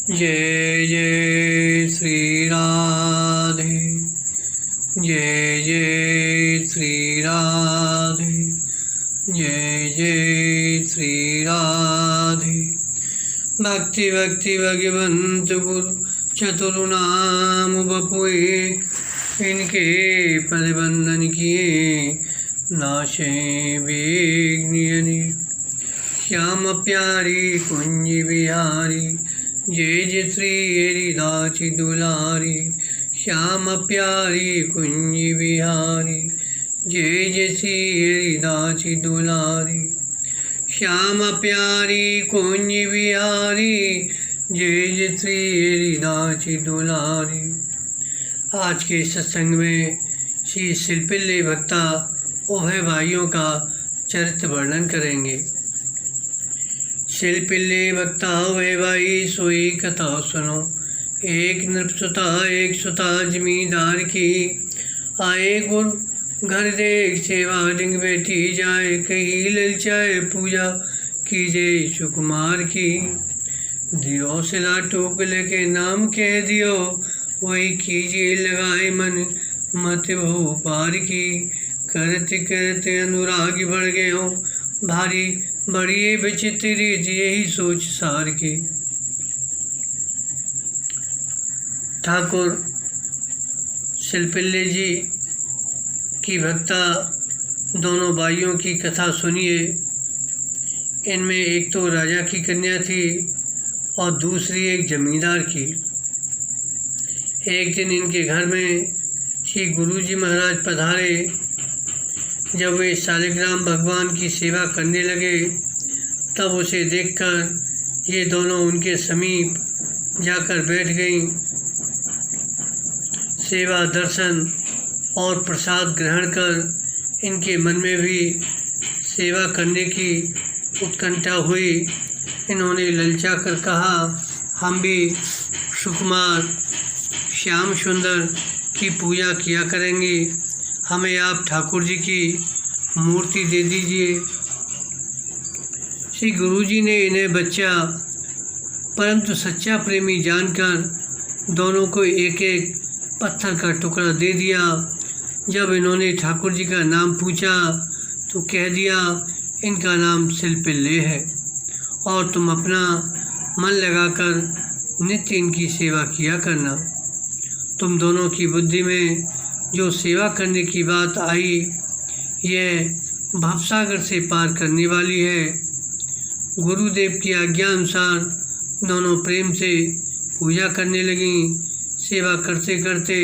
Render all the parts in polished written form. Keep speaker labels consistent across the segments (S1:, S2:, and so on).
S1: जय जय श्री राधे, जय जय श्री राधे, जय जय श्री राधे। भक्ति भक्ति भगवंत गुरु चतुर्नाम बपुए, इनके पदबंधन किए नाशे विघ्न। श्याम प्यारी कुंज बिहारी, जय जय श्री हरिदास दुलारी। श्याम प्यारी कुंज बिहारी, जय जय श्री हरिदास दुलारी। श्याम प्यारी कुंज बिहारी, जय जय श्री हरिदास दुलारी। आज के सत्संग में श्री शिल्पिल्ले भक्ता ओहे भाइयों का चरित्र वर्णन करेंगे। शिल्पिल्ले भक्ता ओहे भाई सोई कथा सुनो। एक नृपसुता एक सुता जमींदार की, आए गुरु घर देख सेवा डिंग बैठी जाए। कही ललचाए पूजा कीजे सुकुमार की। दियो सिला टोक लेके नाम कह दियो, वही कीजिए लगाए मन मत भो पार की। करते करते अनुराग बढ़ गए हो भारी, बड़ी विचित्र रीत यही सोच सार की। ठाकुर शिल्पिल्ले जी की भक्ता दोनों भाइयों की कथा सुनिए। इनमें एक तो राजा की कन्या थी और दूसरी एक जमींदार की। एक दिन इनके घर में श्री गुरुजी महाराज पधारे। जब वे शालिग्राम भगवान की सेवा करने लगे, तब उसे देखकर ये दोनों उनके समीप जाकर बैठ गईं। सेवा दर्शन और प्रसाद ग्रहण कर इनके मन में भी सेवा करने की उत्कंठा हुई। इन्होंने ललचा कर कहा, हम भी सुकुमार श्याम सुंदर की पूजा किया करेंगे, हमें आप ठाकुर जी की मूर्ति दे दीजिए। श्री गुरुजी ने इन्हें बच्चा परंतु सच्चा प्रेमी जानकर दोनों को एक एक पत्थर का टुकड़ा दे दिया। जब इन्होंने ठाकुर जी का नाम पूछा तो कह दिया, इनका नाम शिल्पिल्ले है और तुम अपना मन लगाकर नित्य इनकी सेवा किया करना। तुम दोनों की बुद्धि में जो सेवा करने की बात आई, यह भवसागर से पार करने वाली है। गुरुदेव की आज्ञा अनुसार दोनों प्रेम से पूजा करने लगीं। सेवा करते करते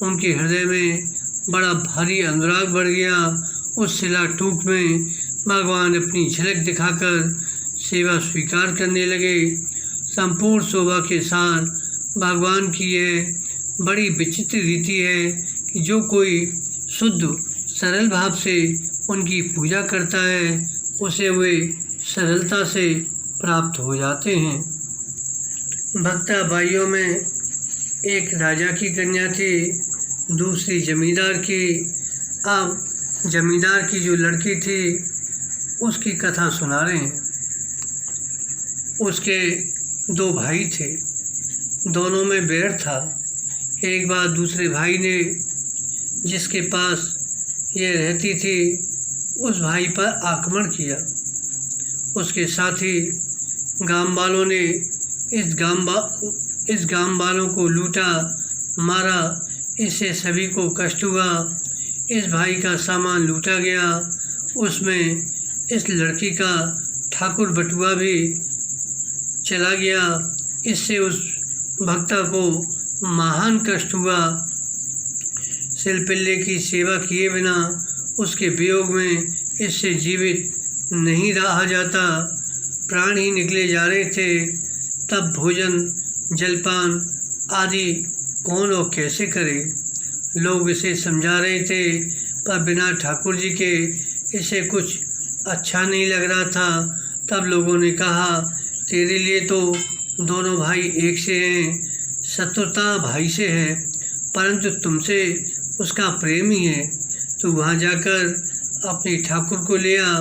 S1: उनके हृदय में बड़ा भारी अनुराग बढ़ गया। उस शिला टूक में भगवान अपनी झलक दिखाकर सेवा स्वीकार करने लगे। संपूर्ण शोभा के साथ भगवान की यह बड़ी विचित्र रीति है कि जो कोई शुद्ध सरल भाव से उनकी पूजा करता है, उसे वे सरलता से प्राप्त हो जाते हैं। भक्ता भाइयों में एक राजा की कन्या थी, दूसरी जमींदार की। अब जमींदार की जो लड़की थी उसकी कथा सुना रहे हैं। उसके दो भाई थे, दोनों में बैर था। एक बार दूसरे भाई ने जिसके पास ये रहती थी उस भाई पर आक्रमण किया। उसके साथी गांव वालों ने इस गांव वालों को लूटा मारा। इससे सभी को कष्ट हुआ। इस भाई का सामान लूटा गया। उसमें इस लड़की का ठाकुर बटुआ भी चला गया। इससे उस भक्ता को महान कष्ट हुआ। शिल्पिल्ले की सेवा किए बिना उसके वियोग में इससे जीवित नहीं रहा जाता। प्राण ही निकले जा रहे थे। तब भोजन जलपान आदि कौन और कैसे करे। लोग इसे समझा रहे थे, पर बिना ठाकुर जी के इसे कुछ अच्छा नहीं लग रहा था। तब लोगों ने कहा, तेरे लिए तो दोनों भाई एक से हैं, शत्रुता भाई से है, परंतु तुमसे उसका प्रेम ही है। तो वहाँ जाकर अपने ठाकुर को ले आ,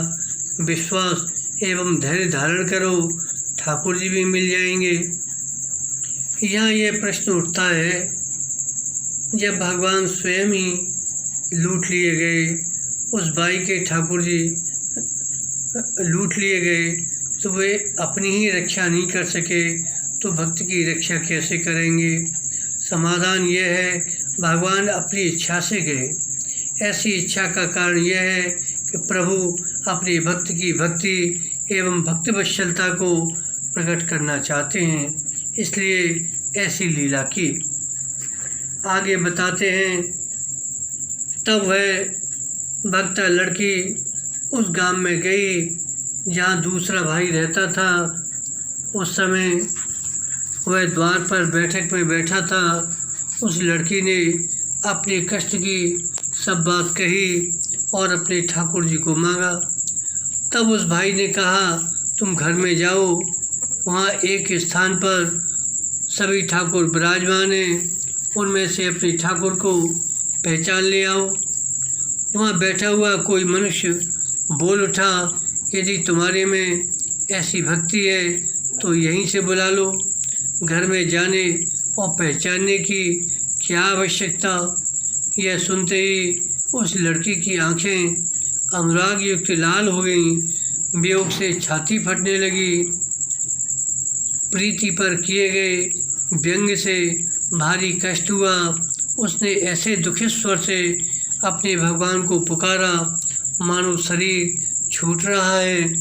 S1: विश्वास एवं धैर्य धारण करो, ठाकुर जी भी मिल जाएंगे। यहाँ ये प्रश्न उठता है, जब भगवान स्वयं ही लूट लिए गए, उस बाई के ठाकुर जी लूट लिए गए, तो वे अपनी ही रक्षा नहीं कर सके तो भक्त की रक्षा कैसे करेंगे? समाधान यह है, भगवान अपनी इच्छा से गए। ऐसी इच्छा का कारण यह है कि प्रभु अपने भक्त की भक्ति एवं भक्तवत्सलता को प्रकट करना चाहते हैं, इसलिए ऐसी लीला की। आगे बताते हैं, तब वह भक्ता लड़की उस गांव में गई जहाँ दूसरा भाई रहता था। उस समय वह द्वार पर बैठक में बैठा था। उस लड़की ने अपने कष्ट की सब बात कही और अपने ठाकुर जी को मांगा। तब उस भाई ने कहा, तुम घर में जाओ, वहाँ एक स्थान पर सभी ठाकुर विराजमान हैं, उनमें से अपने ठाकुर को पहचान ले आओ। वहाँ बैठा हुआ कोई मनुष्य बोल उठा, यदि तुम्हारे में ऐसी भक्ति है तो यहीं से बुला लो, घर में जाने और पहचानने की क्या आवश्यकता? यह सुनते ही उस लड़की की आंखें अनुराग युक्त लाल हो गईं, वियोग से छाती फटने लगी। प्रीति पर किए गए व्यंग से भारी कष्ट हुआ। उसने ऐसे दुखित स्वर से अपने भगवान को पुकारा मानो शरीर छूट रहा है।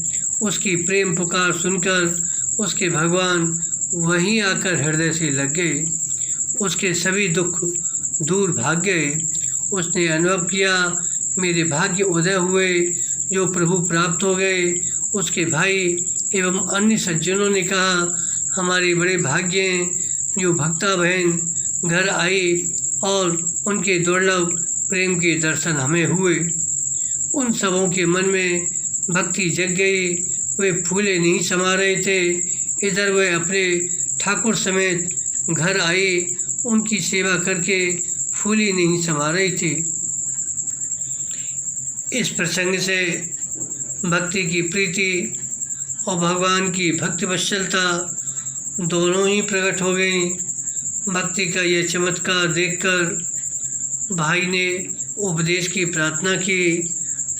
S1: उसकी प्रेम पुकार सुनकर उसके भगवान वहीं आकर हृदय से लग गए। उसके सभी दुख दूर भाग गए। उसने अनुभव किया, मेरे भाग्य उदय हुए, जो प्रभु प्राप्त हो गए। उसके भाई एवं अन्य सज्जनों ने कहा, हमारे बड़े भाग्य हैं जो भक्ता बहन घर आई और उनके दुर्लभ प्रेम के दर्शन हमें हुए। उन सबों के मन में भक्ति जग गई। वे फूले नहीं समा रहे थे। इधर वे अपने ठाकुर समेत घर आए, उनकी सेवा करके फूली नहीं समा रही थी। इस प्रसंग से भक्ति की प्रीति और भगवान की भक्तिवत्सलता दोनों ही प्रकट हो गई। भक्ति का यह चमत्कार देखकर भाई ने उपदेश की प्रार्थना की,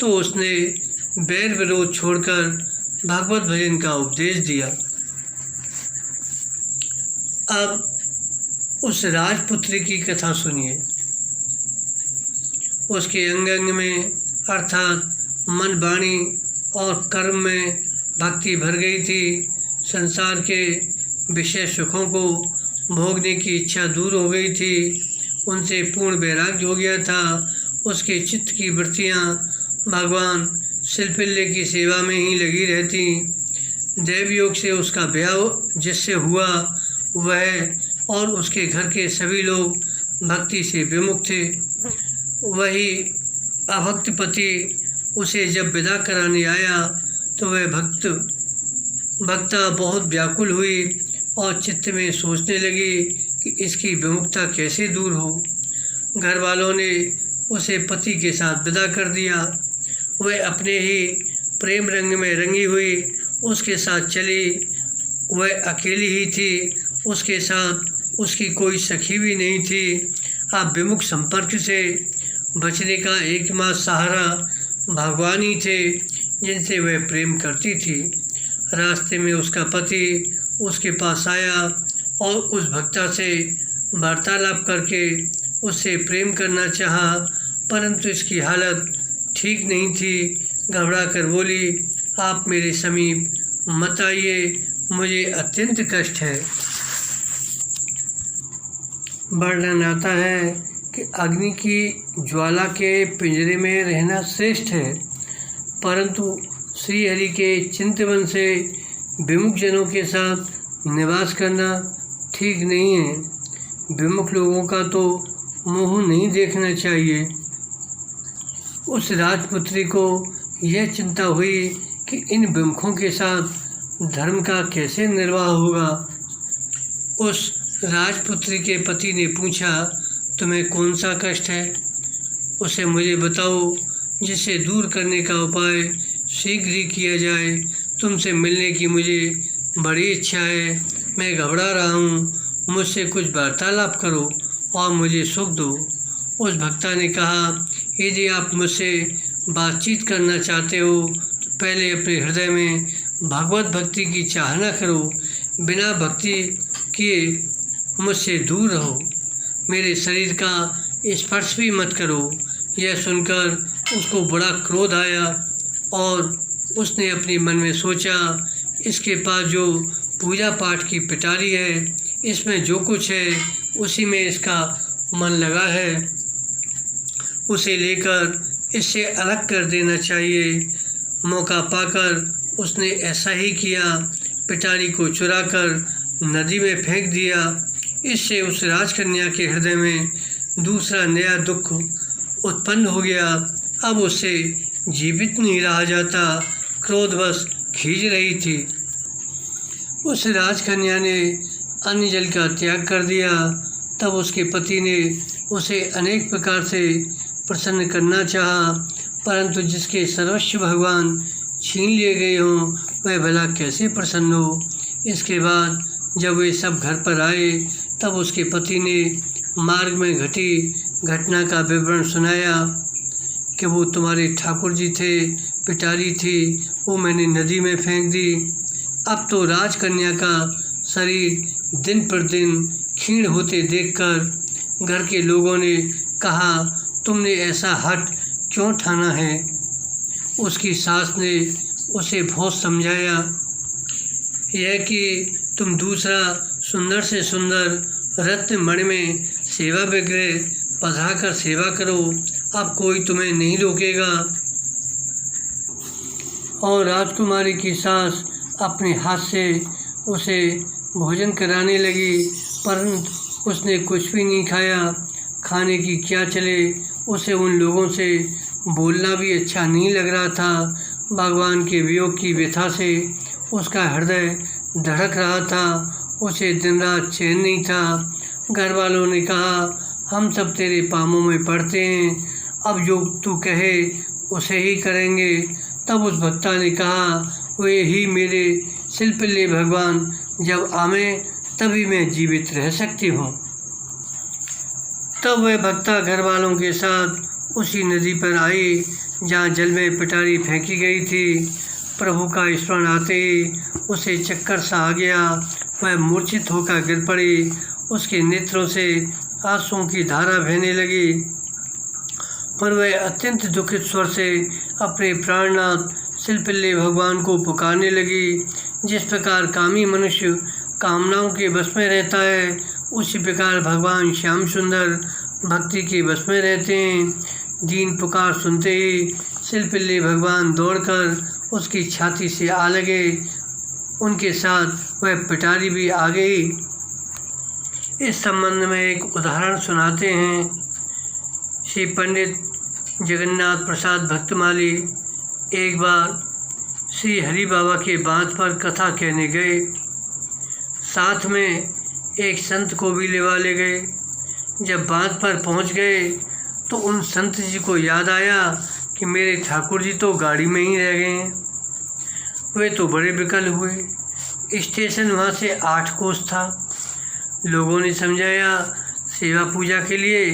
S1: तो उसने बैर विरोध छोड़कर भागवत भजन का उपदेश दिया। अब उस राजपुत्री की कथा सुनिए। उसके अंग अंग में अर्थात मन, वाणी और कर्म में भक्ति भर गई थी। संसार के विषय सुखों को भोगने की इच्छा दूर हो गई थी। उनसे पूर्ण वैराग्य हो गया था। उसके चित्त की वृत्तियाँ भगवान शिल्पिल्य की सेवा में ही लगी रहती। दैव योग से उसका ब्याह जिससे हुआ, वह और उसके घर के सभी लोग भक्ति से विमुख थे। वही अभक्त पति उसे जब विदा कराने आया तो वह भक्ता बहुत व्याकुल हुई और चित्त में सोचने लगी कि इसकी विमुखता कैसे दूर हो। घर वालों ने उसे पति के साथ विदा कर दिया। वह अपने ही प्रेम रंग में रंगी हुई उसके साथ चली। वह अकेली ही थी, उसके साथ उसकी कोई सखी भी नहीं थी। अब विमुख संपर्क से बचने का एकमात्र सहारा भगवान ही थे, जिनसे वह प्रेम करती थी। रास्ते में उसका पति उसके पास आया और उस भक्ता से वार्तालाप करके उससे प्रेम करना चाहा, परंतु इसकी हालत ठीक नहीं थी। घबरा कर बोली, आप मेरे समीप मत आइए, मुझे अत्यंत कष्ट है। वर्णन आता है कि अग्नि की ज्वाला के पिंजरे में रहना श्रेष्ठ है, परंतु श्रीहरि के चिंतवन से विमुख जनों के साथ निवास करना ठीक नहीं है। विमुख लोगों का तो मुँह नहीं देखना चाहिए। उस राजपुत्री को यह चिंता हुई कि इन विमुखों के साथ धर्म का कैसे निर्वाह होगा। उस राजपुत्री के पति ने पूछा, तुम्हें कौन सा कष्ट है? उसे मुझे बताओ, जिसे दूर करने का उपाय शीघ्र ही किया जाए। तुमसे मिलने की मुझे बड़ी इच्छा है। मैं घबरा रहा हूँ, मुझसे कुछ वार्तालाप करो और मुझे सुख दो। उस भक्ता ने कहा, यदि आप मुझसे बातचीत करना चाहते हो तो पहले अपने हृदय में भगवत भक्ति की चाहना करो। बिना भक्ति किए मुझसे दूर रहो। मेरे शरीर का स्पर्श भी मत करो। यह सुनकर उसको बड़ा क्रोध आया और उसने अपने मन में सोचा, इसके पास जो पूजा पाठ की पिटारी है, इसमें जो कुछ है उसी में इसका मन लगा है, उसे लेकर इससे अलग कर देना चाहिए। मौका पाकर उसने ऐसा ही किया, पिटारी को चुराकर नदी में फेंक दिया। इससे उस राजकन्या के हृदय में दूसरा नया दुख उत्पन्न हो गया। अब उससे जीवित नहीं रहा जाता, क्रोधवश खींच रही थी। उस राजकन्या ने अन्न जल का त्याग कर दिया। तब उसके पति ने उसे अनेक प्रकार से प्रसन्न करना चाहा, परंतु जिसके सर्वस्व भगवान छीन लिए गए हों वह भला कैसे प्रसन्न हो। इसके बाद जब वे सब घर पर आए तब उसके पति ने मार्ग में घटी घटना का विवरण सुनाया कि वो तुम्हारे ठाकुर जी थे, पिटारी थी, वो मैंने नदी में फेंक दी। अब तो राजकन्या का शरीर दिन पर दिन क्षीण होते देखकर घर के लोगों ने कहा, तुमने ऐसा हठ क्यों ठाना है। उसकी सास ने उसे बहुत समझाया, यह कि तुम दूसरा सुंदर से सुंदर रत्न मणि में सेवा विग्रह पधराकर सेवा करो, अब कोई तुम्हें नहीं रोकेगा। और राजकुमारी की सास अपने हाथ से उसे भोजन कराने लगी, परंतु उसने कुछ भी नहीं खाया। खाने की क्या चले, उसे उन लोगों से बोलना भी अच्छा नहीं लग रहा था। भगवान के वियोग की व्यथा से उसका हृदय धड़क रहा था, उसे दिन रात चैन नहीं था। घर वालों ने कहा, हम सब तेरे पामों में पड़ते हैं, अब जो तू कहे उसे ही करेंगे। तब उस भक्ता ने कहा, वे ही मेरे शिल्पल्ले भगवान जब आवे तभी मैं जीवित रह सकती हूँ। तब वह भक्ता घर वालों के साथ उसी नदी पर आई जहाँ जल में पिटारी फेंकी गई थी। प्रभु का स्मरण आते ही उसे चक्कर सा आ गया, वह मूर्छित होकर गिर पड़ी। उसके नेत्रों से आंसुओं की धारा बहने लगी, पर वह अत्यंत दुखित स्वर से अपने प्राणनाथ शिल्पल्ले भगवान को पुकारने लगी। जिस प्रकार कामी मनुष्य कामनाओं के बस में रहता है, उसी प्रकार भगवान श्याम सुंदर भक्ति के बस में रहते हैं। दीन पुकार सुनते ही शिल्पल्ले भगवान दौड़कर उसकी छाती से आ लगे, उनके साथ वह पिटारी भी आ गई। इस संबंध में एक उदाहरण सुनाते हैं। श्री पंडित जगन्नाथ प्रसाद भक्तमाली एक बार श्री हरि बाबा के बात पर कथा कहने गए। साथ में एक संत को भी लेवा ले गए। जब बात पर पहुंच गए तो उन संत जी को याद आया कि मेरे ठाकुर जी तो गाड़ी में ही रह गए हैं। वे तो बड़े विकल हुए। स्टेशन वहाँ से 8 कोस था। लोगों ने समझाया, सेवा पूजा के लिए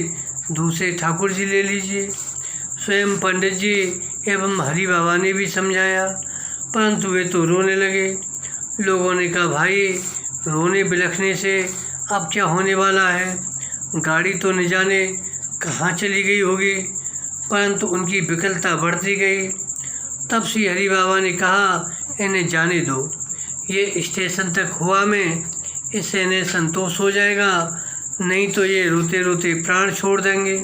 S1: दूसरे ठाकुर जी ले लीजिए। स्वयं पंडित जी एवं हरि बाबा ने भी समझाया, परंतु वे तो रोने लगे। लोगों ने कहा, भाई रोने बिलखने से अब क्या होने वाला है, गाड़ी तो न जाने कहाँ चली गई होगी। परंतु उनकी विकलता बढ़ती गई। तब श्री हरि बाबा ने कहा, इन्हें जाने दो, ये स्टेशन तक हुआ में, इससे इन्हें संतोष हो जाएगा, नहीं तो ये रोते रोते प्राण छोड़ देंगे,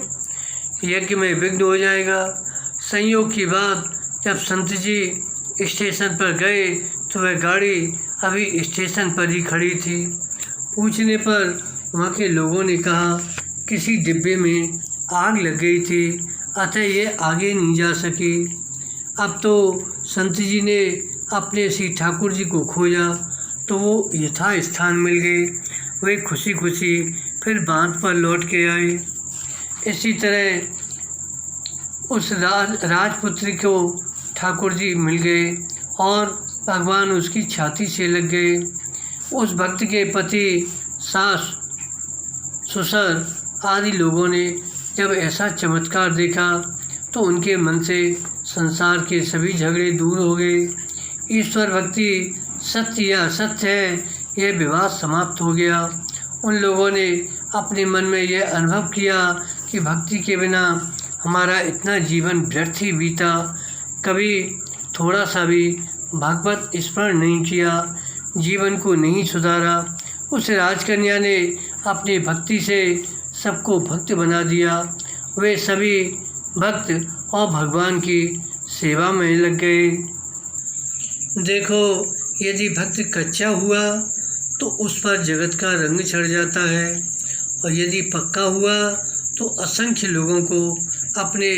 S1: यज्ञ में विघ्न हो जाएगा। संयोग की बात, जब संत जी स्टेशन पर गए तो वह गाड़ी अभी स्टेशन पर ही खड़ी थी। पूछने पर वहाँ के लोगों ने कहा, किसी डिब्बे में आग लग गई थी, अतः ये आगे नहीं जा सकी। अब तो संत जी ने अपने श्री ठाकुर जी को खोजा तो वो यथा स्थान मिल गए। वे खुशी खुशी फिर बांध पर लौट के आए। इसी तरह उस राजपुत्री को ठाकुर जी मिल गए और भगवान उसकी छाती से लग गए। उस भक्त के पति सास, ससुर आदि लोगों ने जब ऐसा चमत्कार देखा तो उनके मन से संसार के सभी झगड़े दूर हो गए। ईश्वर भक्ति सत्य या असत्य है, यह विवाद समाप्त हो गया। उन लोगों ने अपने मन में यह अनुभव किया कि भक्ति के बिना हमारा इतना जीवन व्यर्थ ही बीता, कभी थोड़ा सा भी भगवत स्मरण नहीं किया, जीवन को नहीं सुधारा। उस राजकन्या ने अपनी भक्ति से सबको भक्त बना दिया। वे सभी भक्त और भगवान की सेवा में लग गए। देखो, यदि भक्त कच्चा हुआ तो उस पर जगत का रंग चढ़ जाता है, और यदि पक्का हुआ तो असंख्य लोगों को अपने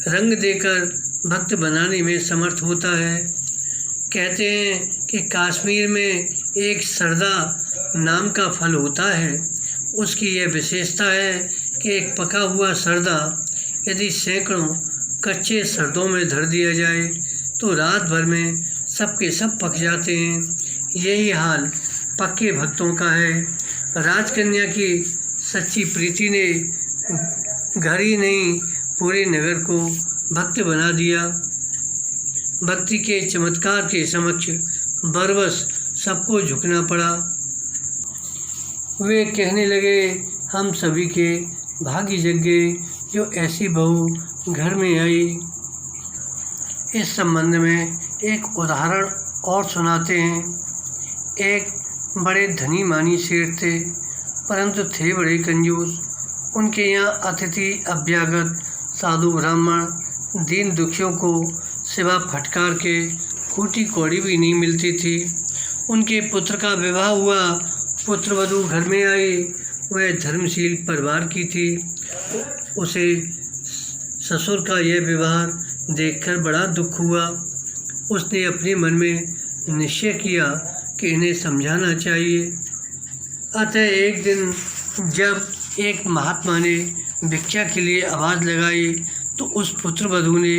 S1: रंग देकर भक्त बनाने में समर्थ होता है। कहते हैं कि कश्मीर में एक सरदा नाम का फल होता है। उसकी यह विशेषता है कि एक पका हुआ सरदा यदि सैकड़ों कच्चे सरदों में धर दिया जाए तो रात भर में सबके सब पक जाते हैं। यही हाल पक्के भक्तों का है। राजकन्या की सच्ची प्रीति ने घर ही नहीं पूरे नगर को भक्त बना दिया। भक्ति के चमत्कार के समक्ष बरबस सबको झुकना पड़ा। वे कहने लगे, हम सभी के भाग्य जग गए जो ऐसी बहू घर में आई। इस संबंध में एक उदाहरण और सुनाते हैं। एक बड़े धनी मानी सेठ थे, परंतु थे बड़े कंजूस। उनके यहाँ अतिथि अभ्यागत साधु ब्राह्मण दीन दुखियों को सिवा फटकार के फूटी कौड़ी भी नहीं मिलती थी। उनके पुत्र का विवाह हुआ, पुत्र वधू घर में आई। वह धर्मशील परिवार की थी। उसे ससुर का यह व्यवहार देखकर बड़ा दुख हुआ। उसने अपने मन में निश्चय किया कि इन्हें समझाना चाहिए। अतः एक दिन जब एक महात्मा ने भिक्षा के लिए आवाज़ लगाई तो उस पुत्र वधू ने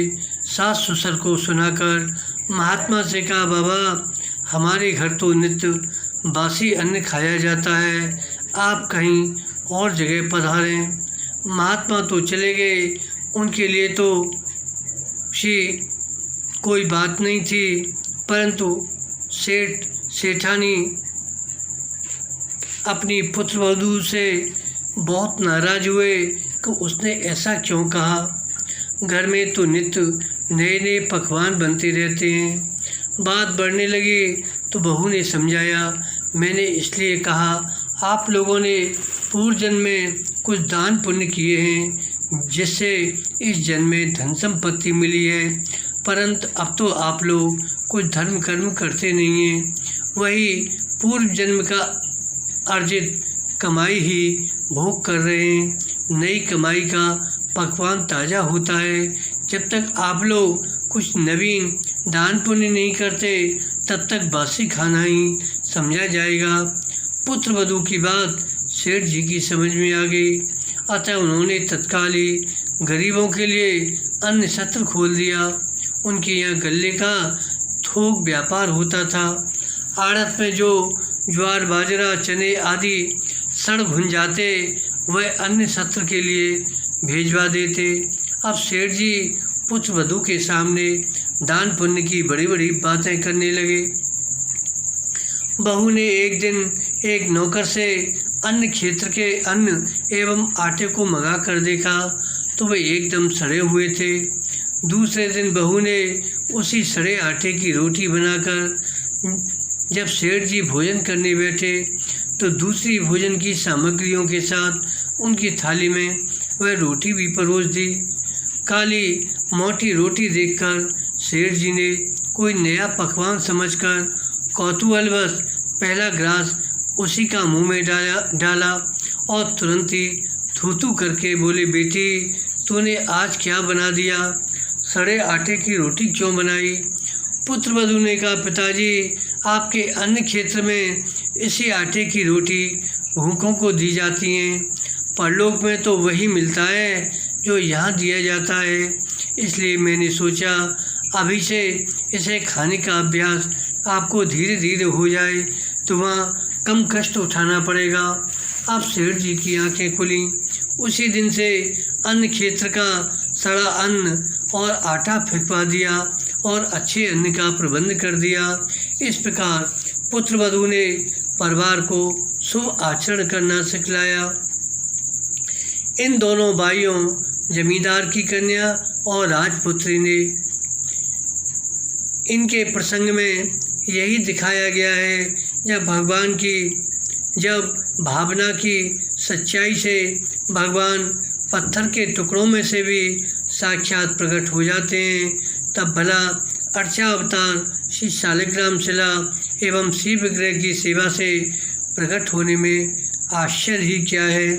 S1: सास ससुर को सुनाकर महात्मा से कहा, बाबा, हमारे घर तो नित्य बासी अन्न खाया जाता है, आप कहीं और जगह पधारें। महात्मा तो चले गए। उनके लिए तो कोई बात नहीं थी, परंतु सेठानी अपनी पुत्रवधू से बहुत नाराज हुए कि उसने ऐसा क्यों कहा। घर में तो नित्य नए नए पकवान बनते रहते हैं। बात बढ़ने लगी तो बहू ने समझाया, मैंने इसलिए कहा, आप लोगों ने पूर्व जन्म में कुछ दान पुण्य किए हैं जिससे इस जन्म में धन संपत्ति मिली है, परंतु अब तो आप लोग कुछ धर्म कर्म करते नहीं हैं। वही पूर्व जन्म का अर्जित कमाई ही भोग कर रहे हैं। नई कमाई का पकवान ताज़ा होता है। जब तक आप लोग कुछ नवीन दान पुण्य नहीं करते तब तक बासी खाना ही समझा जाएगा। पुत्र वधू की बात सेठ जी की समझ में आ गई। अतः उन्होंने तत्काल ही गरीबों के लिए अन्न सत्र खोल दिया। उनके यहाँ गल्ले का थोक व्यापार होता था। आड़त में जो ज्वार बाजरा चने आदि सड़ घुन जाते वह अन्न सत्र के लिए भेजवा देते। अब सेठ जी पुत्र वधू के सामने दान पुण्य की बड़ी बड़ी बातें करने लगे। बहू ने एक दिन एक नौकर से अन्य क्षेत्र के अन्न एवं आटे को मंगा कर देखा तो वे एकदम सड़े हुए थे। दूसरे दिन बहू ने उसी सड़े आटे की रोटी बनाकर जब सेठ जी भोजन करने बैठे तो दूसरी भोजन की सामग्रियों के साथ उनकी थाली में वह रोटी भी परोस दी। काली मोटी रोटी देखकर सेठ जी ने कोई नया पकवान समझकर कौतूहलवश पहला ग्रास उसी का मुंह में डाला और तुरंत ही थूथू करके बोले, बेटी, तूने आज क्या बना दिया? सड़े आटे की रोटी क्यों बनाई? पुत्रवधू ने कहा, पिताजी, आपके अन्य क्षेत्र में इसी आटे की रोटी भूखों को दी जाती हैं। परलोक में तो वही मिलता है जो यहाँ दिया जाता है। इसलिए मैंने सोचा अभी से इसे खाने का अभ्यास आपको धीरे धीरे हो जाए तो वहाँ कम कष्ट उठाना पड़ेगा। अब सेठ जी की आंखें खुली। उसी दिन से अन्न क्षेत्र का सड़ा अन्न और आटा फेंकवा दिया और अच्छे अन्न का प्रबंध कर दिया। इस प्रकार पुत्रवधू ने परिवार को शुभ आचरण करना सिखलाया। इन दोनों भाइयों, जमींदार की कन्या और राजपुत्री ने, इनके प्रसंग में यही दिखाया गया है। जब भावना की सच्चाई से भगवान पत्थर के टुकड़ों में से भी साक्षात प्रकट हो जाते हैं, तब भला अर्चा अवतार श्री शालिग्राम शिला एवं शिव विग्रह की सेवा से प्रकट होने में आश्चर्य ही क्या है।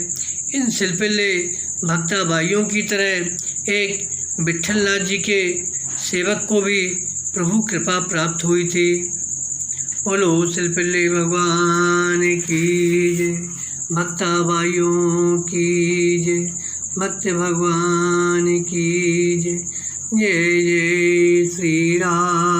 S1: इन शिल्पिल्ले भक्ता भाइयों की तरह एक विट्ठलनाथ जी के सेवक को भी प्रभु कृपा प्राप्त हुई थी। बोलो शिल्पिल्ले भगवान की जय, भक्ता भाइयों की जय, भक्त भगवान की जय। जय जय श्री राम।